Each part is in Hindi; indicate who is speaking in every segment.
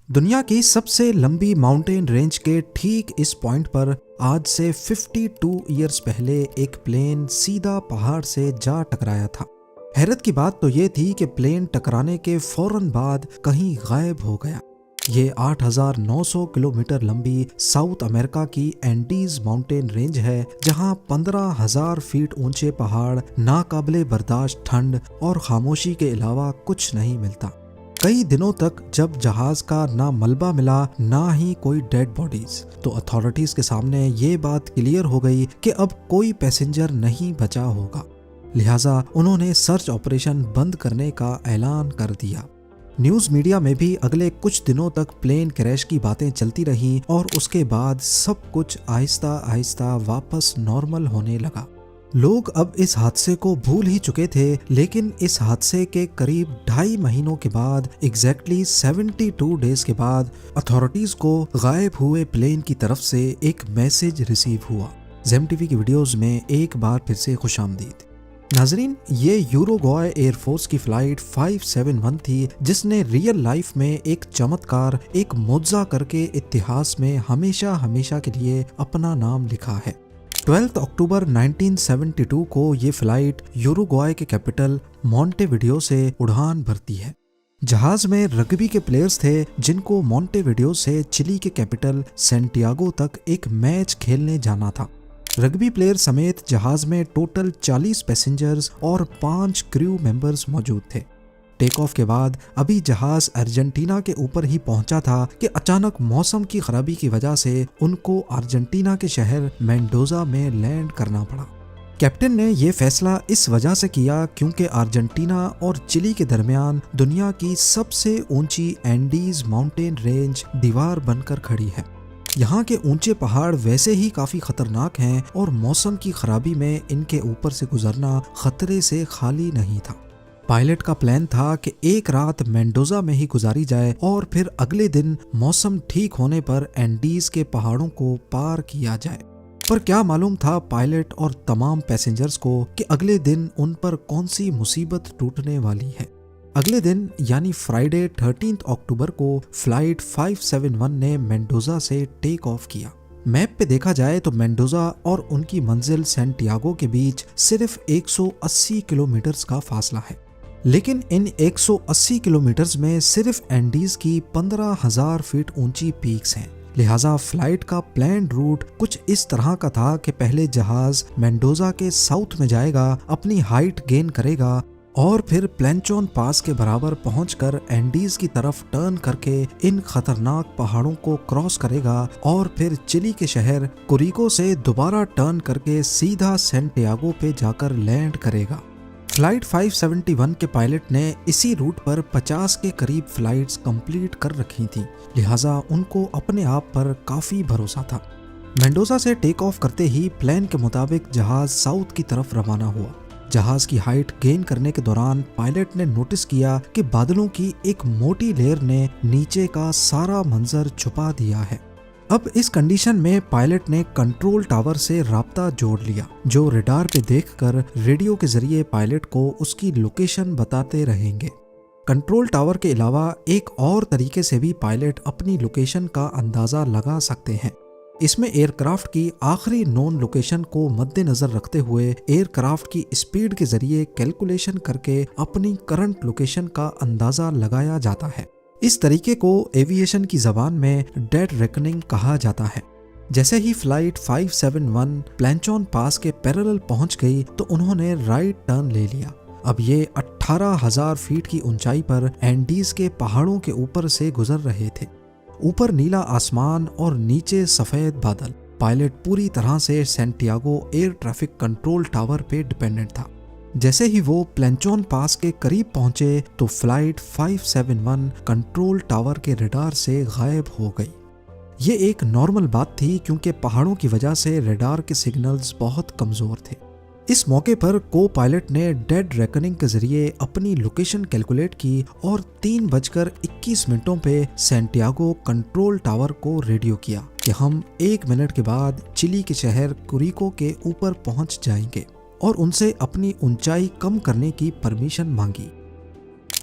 Speaker 1: दुनिया की सबसे लंबी माउंटेन रेंज के ठीक इस पॉइंट पर आज से 52 ईयर्स पहले एक प्लेन सीधा पहाड़ से जा टकराया था। हैरत की बात तो ये थी कि प्लेन टकराने के फौरन बाद कहीं गायब हो गया। ये 8,900 किलोमीटर लंबी साउथ अमेरिका की एंडीज माउंटेन रेंज है, जहां 15,000 फीट ऊंचे पहाड़, नाकाबिले बर्दाश्त ठंड और खामोशी के अलावा कुछ नहीं मिलता। कई दिनों तक जब जहाज का ना मलबा मिला ना ही कोई डेड बॉडीज, तो अथॉरिटीज के सामने ये बात क्लियर हो गई कि अब कोई पैसेंजर नहीं बचा होगा। लिहाजा उन्होंने सर्च ऑपरेशन बंद करने का ऐलान कर दिया। न्यूज मीडिया में भी अगले कुछ दिनों तक प्लेन क्रैश की बातें चलती रहीं और उसके बाद सब कुछ आहिस्ता आहिस्ता वापस नॉर्मल होने लगा। लोग अब इस हादसे को भूल ही चुके थे, लेकिन इस हादसे के करीब 2.5 महीनों के बाद, एग्जैक्टली 72 डेज के बाद, अथॉरिटीज को गायब हुए प्लेन की तरफ से एक मैसेज रिसीव हुआ। जेम टीवी की वीडियोस में एक बार फिर से खुशामदीद। नाजरीन, ये यूरुग्वाय एयरफोर्स की फ्लाइट 571 थी, जिसने रियल लाइफ में एक चमत्कार, एक मुआवजा करके इतिहास में हमेशा हमेशा के लिए अपना नाम लिखा है। 12 अक्टूबर 1972 को ये फ्लाइट यूरुग्वाय के कैपिटल मॉन्टेविडियो से उड़ान भरती है। जहाज में रग्बी के प्लेयर्स थे, जिनको मॉन्टेविडियो से चिली के कैपिटल सैंटियागो तक एक मैच खेलने जाना था। रग्बी प्लेयर समेत जहाज में टोटल 40 पैसेंजर्स और 5 क्रू मेंबर्स मौजूद थे। टेक ऑफ के बाद अभी जहाज अर्जेंटीना के ऊपर ही पहुंचा था कि अचानक मौसम की खराबी की वजह से उनको अर्जेंटीना के शहर मेंडोजा में लैंड करना पड़ा। कैप्टन ने यह फैसला इस वजह से किया क्योंकि अर्जेंटीना और चिली के दरमियान दुनिया की सबसे ऊंची एंडीज माउंटेन रेंज दीवार बनकर खड़ी है। यहाँ के ऊंचे पहाड़ वैसे ही काफी खतरनाक हैं और मौसम की खराबी में इनके ऊपर से गुजरना खतरे से खाली नहीं था। पायलट का प्लान था कि एक रात मेंडोजा में ही गुजारी जाए और फिर अगले दिन मौसम ठीक होने पर एंडीज के पहाड़ों को पार किया जाए। पर क्या मालूम था पायलट और तमाम पैसेंजर्स को कि अगले दिन उन पर कौन सी मुसीबत टूटने वाली है। अगले दिन यानी फ्राइडे 13 अक्टूबर को फ्लाइट 571 ने मेंडोजा से टेक ऑफ किया। मैप पे देखा जाए तो मेंडोजा और उनकी मंजिल सैंटियागो के बीच सिर्फ 180 किलोमीटर का फासला है, लेकिन इन 180 किलोमीटर्स में सिर्फ एंडीज की 15,000 फीट ऊंची पीक्स हैं। लिहाजा फ्लाइट का प्लान रूट कुछ इस तरह का था कि पहले जहाज मेंडोजा के साउथ में जाएगा, अपनी हाइट गेन करेगा और फिर प्लेंचोन पास के बराबर पहुंचकर एंडीज की तरफ टर्न करके इन खतरनाक पहाड़ों को क्रॉस करेगा और फिर चिली के शहर कुरिको से दोबारा टर्न करके सीधा सैंटियागो पे जाकर लैंड करेगा। फ्लाइट 571 के पायलट ने इसी रूट पर 50 के करीब फ्लाइट्स कंप्लीट कर रखी थी, लिहाजा उनको अपने आप पर काफी भरोसा था। मेंडोजा से टेक ऑफ करते ही प्लान के मुताबिक जहाज साउथ की तरफ रवाना हुआ। जहाज की हाइट गेन करने के दौरान पायलट ने नोटिस किया कि बादलों की एक मोटी लेयर ने नीचे का सारा मंजर छुपा दिया है। अब इस कंडीशन में पायलट ने कंट्रोल टावर से राब्ता जोड़ लिया, जो रडार पे देखकर रेडियो के जरिए पायलट को उसकी लोकेशन बताते रहेंगे। कंट्रोल टावर के अलावा एक और तरीके से भी पायलट अपनी लोकेशन का अंदाजा लगा सकते हैं। इसमें एयरक्राफ्ट की आखिरी नोन लोकेशन को मद्देनजर रखते हुए एयरक्राफ्ट की स्पीड के जरिए कैलकुलेशन करके अपनी करंट लोकेशन का अंदाजा लगाया जाता है। इस तरीके को एविएशन की जबान में डेड रेकनिंग कहा जाता है। जैसे ही फ्लाइट 571 प्लेंचोन पास के पैरेलल पहुंच गई तो उन्होंने राइट टर्न ले लिया। अब ये 18,000 फीट की ऊंचाई पर एंडीज के पहाड़ों के ऊपर से गुजर रहे थे। ऊपर नीला आसमान और नीचे सफेद बादल। पायलट पूरी तरह से Santiago air traffic control tower पे डिपेंडेंट था। जैसे ही वो प्लेंचोन पास के करीब पहुंचे तो फ्लाइट 571 कंट्रोल टावर के रडार से गायब हो गई। ये एक नॉर्मल बात थी क्योंकि पहाड़ों की वजह से रडार के सिग्नल्स बहुत कमजोर थे। इस मौके पर को पायलट ने डेड रेकनिंग के जरिए अपनी लोकेशन कैलकुलेट की और 3:21 पे सैंटियागो कंट्रोल टावर को रेडियो किया कि हम 1 मिनट के बाद चिली के शहर कुरिको के ऊपर पहुंच जाएंगे और उनसे अपनी ऊंचाई कम करने की परमिशन मांगी।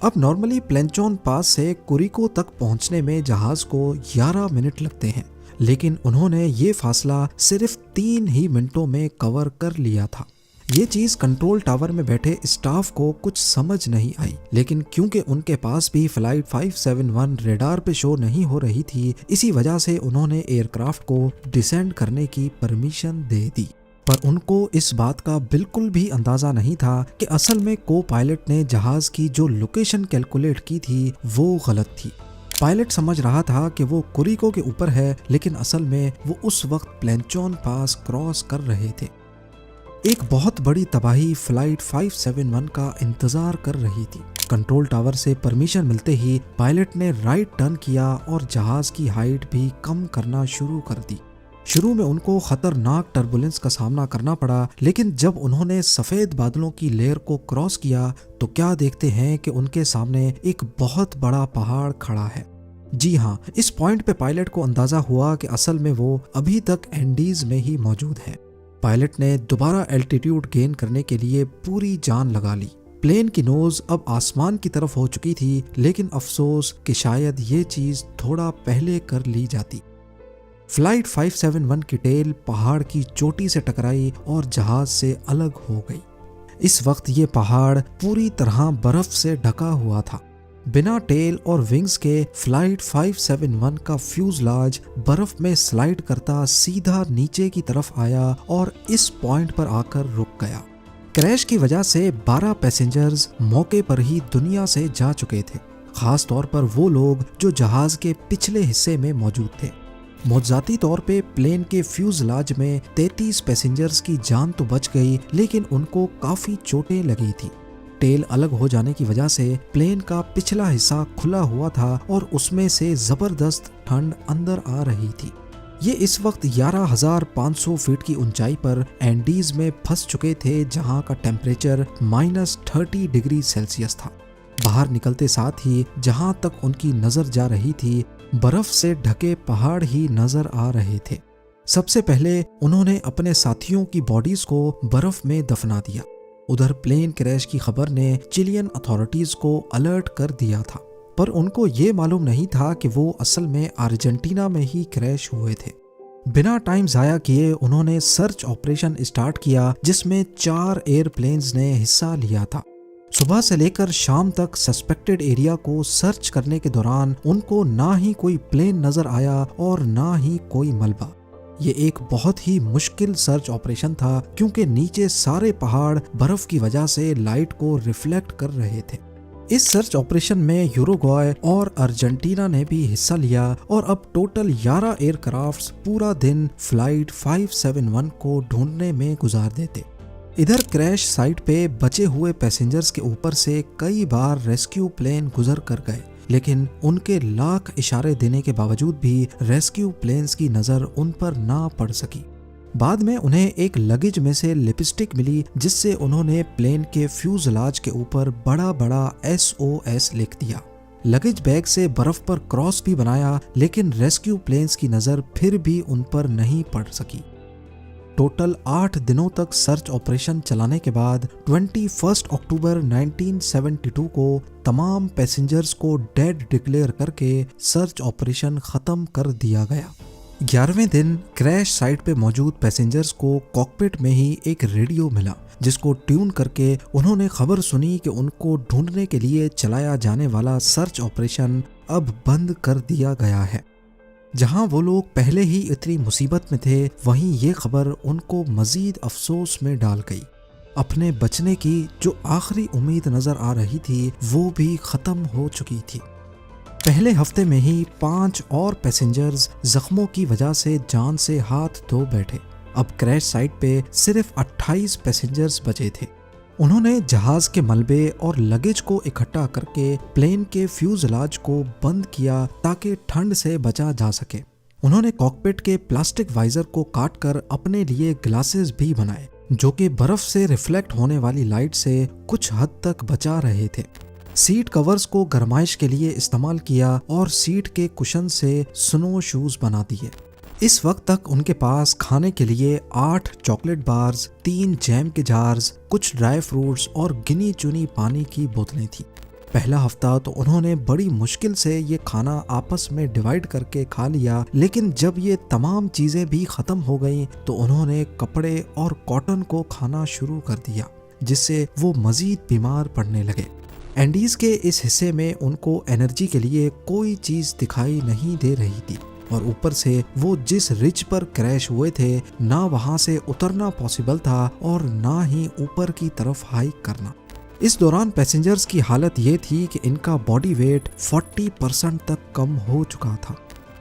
Speaker 1: अब नॉर्मली प्लेंचोन पास से कुरिको तक पहुंचने में जहाज को 11 मिनट लगते हैं, लेकिन उन्होंने ये फासला सिर्फ 3 ही मिनटों में कवर कर लिया था। ये चीज कंट्रोल टावर में बैठे स्टाफ को कुछ समझ नहीं आई, लेकिन क्योंकि उनके पास भी फ्लाइट 571 रेडार पे शो नहीं हो रही थी, इसी वजह से उन्होंने एयरक्राफ्ट को डिसेंड करने की परमिशन दे दी। पर उनको इस बात का बिल्कुल भी अंदाजा नहीं था कि असल में को पायलट ने जहाज की जो लोकेशन कैलकुलेट की थी वो गलत थी। पायलट समझ रहा था कि वो कुरिको के ऊपर है, लेकिन असल में वो उस वक्त प्लेंचोन पास क्रॉस कर रहे थे। एक बहुत बड़ी तबाही फ्लाइट 571 का इंतजार कर रही थी। कंट्रोल टावर से परमिशन मिलते ही पायलट ने राइट टर्न किया और जहाज की हाइट भी कम करना शुरू कर दी। शुरू में उनको खतरनाक टर्बुलेंस का सामना करना पड़ा, लेकिन जब उन्होंने सफेद बादलों की लेयर को क्रॉस किया तो क्या देखते हैं कि उनके सामने एक बहुत बड़ा पहाड़ खड़ा है। जी हाँ, इस पॉइंट पे पायलट को अंदाजा हुआ कि असल में वो अभी तक एंडीज में ही मौजूद है। पायलट ने दोबारा एल्टीट्यूड गेन करने के लिए पूरी जान लगा ली। प्लेन की नोज अब आसमान की तरफ हो चुकी थी, लेकिन अफसोस कि शायद ये चीज थोड़ा पहले कर ली जाती। फ्लाइट 571 की टेल पहाड़ की चोटी से टकराई और जहाज से अलग हो गई। इस वक्त ये पहाड़ पूरी तरह बर्फ से ढका हुआ था। बिना टेल और विंग्स के फ्लाइट 571 का फ्यूजलाज बर्फ में स्लाइड करता सीधा नीचे की तरफ आया और इस पॉइंट पर आकर रुक गया। क्रैश की वजह से 12 पैसेंजर्स मौके पर ही दुनिया से जा चुके थे, खास तौर पर वो लोग जो जहाज के पिछले हिस्से में मौजूद थे। मौजाती तौर पे प्लेन के फ्यूजलाज में 33 पैसेंजर्स की जान तो बच गई, लेकिन उनको काफी चोटें लगी थी। टेल अलग हो जाने की वजह से प्लेन का पिछला हिस्सा खुला हुआ था और उसमें से जबरदस्त ठंड अंदर आ रही थी। ये इस वक्त 11,500 फीट की ऊंचाई पर एंडीज में फंस चुके थे, जहां का टेम्परेचर -30 डिग्री सेल्सियस था। बाहर निकलते साथ ही जहां तक उनकी नजर जा रही थी, बर्फ से ढके पहाड़ ही नजर आ रहे थे। सबसे पहले उन्होंने अपने साथियों की बॉडीज को बर्फ में दफना दिया। उधर प्लेन क्रैश की खबर ने चिलियन अथॉरिटीज को अलर्ट कर दिया था, पर उनको ये मालूम नहीं था कि वो असल में अर्जेंटीना में ही क्रैश हुए थे। बिना टाइम जाया किए उन्होंने सर्च ऑपरेशन स्टार्ट किया, जिसमें 4 एयरप्लेन्स ने हिस्सा लिया था। सुबह से लेकर शाम तक सस्पेक्टेड एरिया को सर्च करने के दौरान उनको ना ही कोई प्लेन नजर आया और ना ही कोई मलबा। ये एक बहुत ही मुश्किल सर्च ऑपरेशन था, क्योंकि नीचे सारे पहाड़ बर्फ की वजह से लाइट को रिफ्लेक्ट कर रहे थे। इस सर्च ऑपरेशन में यूरुग्वाय और अर्जेंटीना ने भी हिस्सा लिया और अब टोटल 11 एयरक्राफ्ट्स पूरा दिन फ्लाइट 571 को ढूंढने में गुजार देते। इधर क्रैश साइट पे बचे हुए पैसेंजर्स के ऊपर से कई बार रेस्क्यू प्लेन गुजर कर गए, लेकिन उनके लाख इशारे देने के बावजूद भी रेस्क्यू प्लेन्स की नजर उन पर ना पड़ सकी। बाद में उन्हें एक लगेज में से लिपस्टिक मिली, जिससे उन्होंने प्लेन के फ्यूजलाज के ऊपर बड़ा बड़ा SOS लिख दिया। लगेज बैग से बर्फ पर क्रॉस भी बनाया, लेकिन रेस्क्यू प्लेन्स की नजर फिर भी उन पर नहीं पड़ सकी। टोटल 8 दिनों तक सर्च ऑपरेशन चलाने के बाद 21 अक्टूबर 1972 को तमाम पैसेंजर्स को डेड डिक्लेयर करके सर्च ऑपरेशन खत्म कर दिया गया। 11वें दिन क्रैश साइट पे मौजूद पैसेंजर्स को कॉकपिट में ही एक रेडियो मिला, जिसको ट्यून करके उन्होंने खबर सुनी कि उनको ढूंढने के लिए चलाया जाने वाला सर्च ऑपरेशन अब बंद कर दिया गया है। जहां वो लोग पहले ही इतनी मुसीबत में थे, वहीं ये खबर उनको मजीद अफसोस में डाल गई। अपने बचने की जो आखिरी उम्मीद नजर आ रही थी, वो भी खत्म हो चुकी थी। पहले हफ्ते में ही 5 और पैसेंजर्स जख्मों की वजह से जान से हाथ धो बैठे। अब क्रैश साइट पे सिर्फ 28 पैसेंजर्स बचे थे। उन्होंने जहाज के मलबे और लगेज को इकट्ठा करके प्लेन के फ्यूजलाज को बंद किया ताकि ठंड से बचा जा सके। उन्होंने कॉकपिट के प्लास्टिक वाइजर को काटकर अपने लिए ग्लासेस भी बनाए, जो कि बर्फ से रिफ्लेक्ट होने वाली लाइट से कुछ हद तक बचा रहे थे। सीट कवर्स को गरमाइश के लिए इस्तेमाल किया और सीट के कुशन से स्नो शूज बना दिए। इस वक्त तक उनके पास खाने के लिए 8 चॉकलेट बार्स, 3 जैम के जार्स, कुछ ड्राई फ्रूट्स और गिनी चुनी पानी की बोतलें थी। पहला हफ्ता तो उन्होंने बड़ी मुश्किल से ये खाना आपस में डिवाइड करके खा लिया, लेकिन जब ये तमाम चीजें भी खत्म हो गईं तो उन्होंने कपड़े और कॉटन को खाना शुरू कर दिया, जिससे वो मजीद बीमार पड़ने लगे। एंडीज के इस हिस्से में उनको एनर्जी के लिए कोई चीज दिखाई नहीं दे रही थी और ऊपर से वो जिस रिज पर क्रैश हुए थे ना वहां से उतरना पॉसिबल था और ना ही ऊपर की तरफ हाइक करना। इस दौरान पैसेंजर्स की हालत ये थी कि इनका बॉडी वेट 40% तक कम हो चुका था।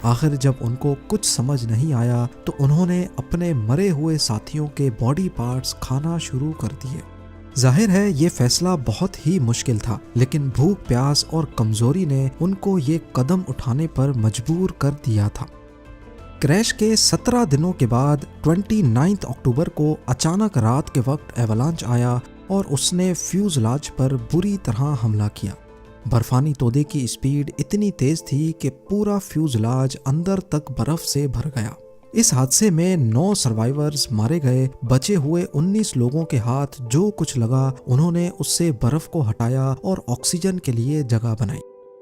Speaker 1: आखिर जब उनको कुछ समझ नहीं आया तो उन्होंने अपने मरे हुए साथियों के बॉडी पार्ट्स खाना शुरू कर दिए। जाहिर है ये फैसला बहुत ही मुश्किल था, लेकिन भूख प्यास और कमजोरी ने उनको ये कदम उठाने पर मजबूर कर दिया था। क्रैश के 17 दिनों के बाद 29 अक्टूबर को अचानक रात के वक्त एवलांच आया और उसने फ्यूजलाज पर बुरी तरह हमला किया। बर्फानी तोदे की स्पीड इतनी तेज थी कि पूरा फ्यूजलाज अंदर तक बर्फ से भर गया। इस हादसे में 9 सर्वाइवर्स मारे गए। बचे हुए 19 लोगों के हाथ जो कुछ लगा उन्होंने उससे बर्फ को हटाया और ऑक्सीजन के लिए जगह बनाई।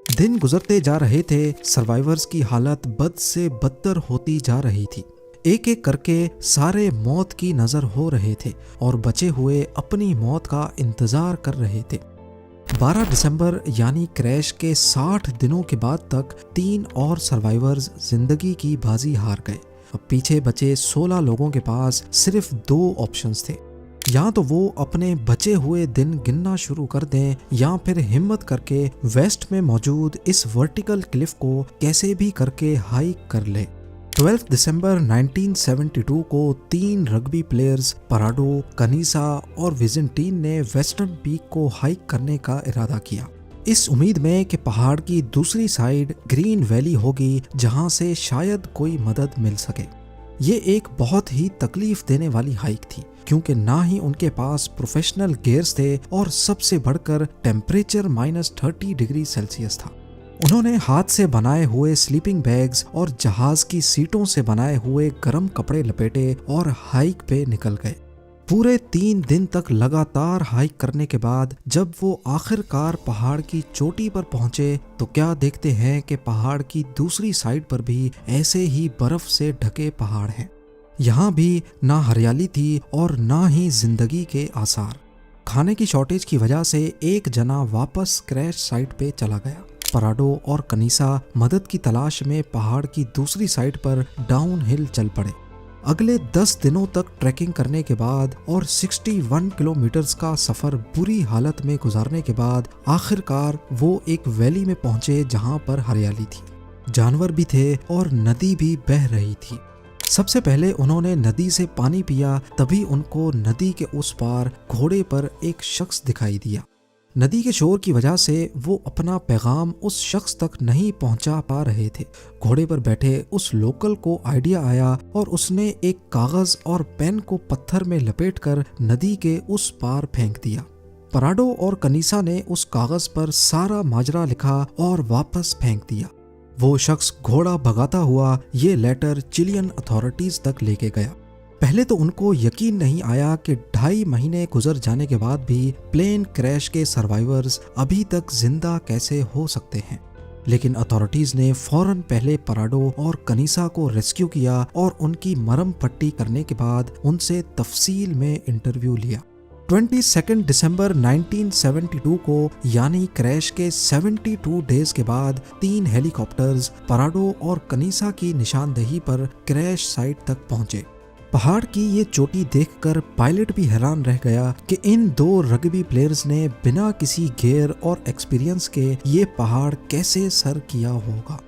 Speaker 1: दिन गुजरते जा रहे थे, सर्वाइवर्स की हालत बद से बदतर होती जा रही थी। एक एक करके सारे मौत की नजर हो रहे थे और बचे हुए अपनी मौत का इंतजार कर रहे थे। 12 दिसंबर यानी क्रैश के 60 दिनों के बाद तक 3 और सर्वाइवर्स जिंदगी की बाजी हार गए। अब पीछे बचे 16 लोगों के पास सिर्फ 2 ऑप्शंस थे, या तो वो अपने बचे हुए दिन गिनना शुरू कर दें या फिर हिम्मत करके वेस्ट में मौजूद इस वर्टिकल क्लिफ को कैसे भी करके हाइक कर ले। 12 दिसंबर 1972 को 3 रग्बी प्लेयर्स पराडो, कनीसा और विजेंटीन ने वेस्टर्न पीक को हाइक करने का इरादा किया, इस उम्मीद में कि पहाड़ की दूसरी साइड ग्रीन वैली होगी जहां से शायद कोई मदद मिल सके। ये एक बहुत ही तकलीफ देने वाली हाइक थी, क्योंकि ना ही उनके पास प्रोफेशनल गियर्स थे और सबसे बढ़कर टेम्परेचर -30 डिग्री सेल्सियस था। उन्होंने हाथ से बनाए हुए स्लीपिंग बैग्स और जहाज की सीटों से बनाए हुए गर्म कपड़े लपेटे और हाइक पे निकल गए। पूरे 3 दिन तक लगातार हाइक करने के बाद जब वो आखिरकार पहाड़ की चोटी पर पहुंचे तो क्या देखते हैं कि पहाड़ की दूसरी साइड पर भी ऐसे ही बर्फ से ढके पहाड़ हैं। यहाँ भी ना हरियाली थी और ना ही जिंदगी के आसार। खाने की शॉर्टेज की वजह से एक जना वापस क्रैश साइट पे चला गया। पराडो और कनीसा मदद की तलाश में पहाड़ की दूसरी साइड पर डाउन हिल चल पड़े। अगले 10 दिनों तक ट्रैकिंग करने के बाद और 61 किलोमीटर्स का सफर बुरी हालत में गुजारने के बाद आखिरकार वो एक वैली में पहुंचे जहां पर हरियाली थी, जानवर भी थे और नदी भी बह रही थी। सबसे पहले उन्होंने नदी से पानी पिया, तभी उनको नदी के उस पार घोड़े पर एक शख्स दिखाई दिया। नदी के शोर की वजह से वो अपना पैगाम उस शख्स तक नहीं पहुंचा पा रहे थे। घोड़े पर बैठे उस लोकल को आइडिया आया और उसने एक कागज और पेन को पत्थर में लपेटकर नदी के उस पार फेंक दिया। पराडो और कनीसा ने उस कागज पर सारा माजरा लिखा और वापस फेंक दिया। वो शख्स घोड़ा भगाता हुआ ये लेटर चिलियन अथॉरिटीज तक लेके गया। पहले तो उनको यकीन नहीं आया कि 2.5 महीने गुजर जाने के बाद भी प्लेन क्रैश के सर्वाइवर्स अभी तक जिंदा कैसे हो सकते हैं, लेकिन अथॉरिटीज ने फौरन पहले पराडो और कनीसा को रेस्क्यू किया और उनकी मरहम पट्टी करने के बाद उनसे तफसील में इंटरव्यू लिया। 22 दिसंबर 1972 को यानी क्रैश के 72 डेज के बाद 3 हेलीकॉप्टर्स पराडो और कनीसा की निशानदेही पर क्रैश साइट तक पहुंचे। पहाड़ की ये चोटी देखकर पायलट भी हैरान रह गया कि इन 2 रग्बी प्लेयर्स ने बिना किसी गियर और एक्सपीरियंस के ये पहाड़ कैसे सर किया होगा।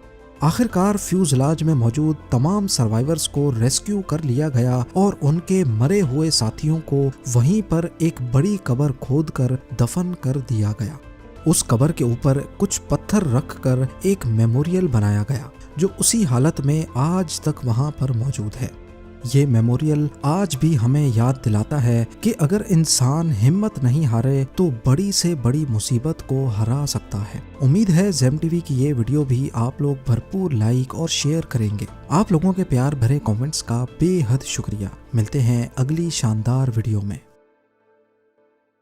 Speaker 1: आखिरकार फ्यूजलाज में मौजूद तमाम सर्वाइवर्स को रेस्क्यू कर लिया गया और उनके मरे हुए साथियों को वहीं पर एक बड़ी कब्र खोदकर दफन कर दिया गया। उस कब्र के ऊपर कुछ पत्थर रखकर एक मेमोरियल बनाया गया जो उसी हालत में आज तक वहां पर मौजूद है। ये मेमोरियल आज भी हमें याद दिलाता है कि अगर इंसान हिम्मत नहीं हारे तो बड़ी से बड़ी मुसीबत को हरा सकता है। उम्मीद है ज़ेम टीवी की ये वीडियो भी आप लोग भरपूर लाइक और शेयर करेंगे। आप लोगों के प्यार भरे कमेंट्स का बेहद शुक्रिया। मिलते हैं अगली शानदार वीडियो में।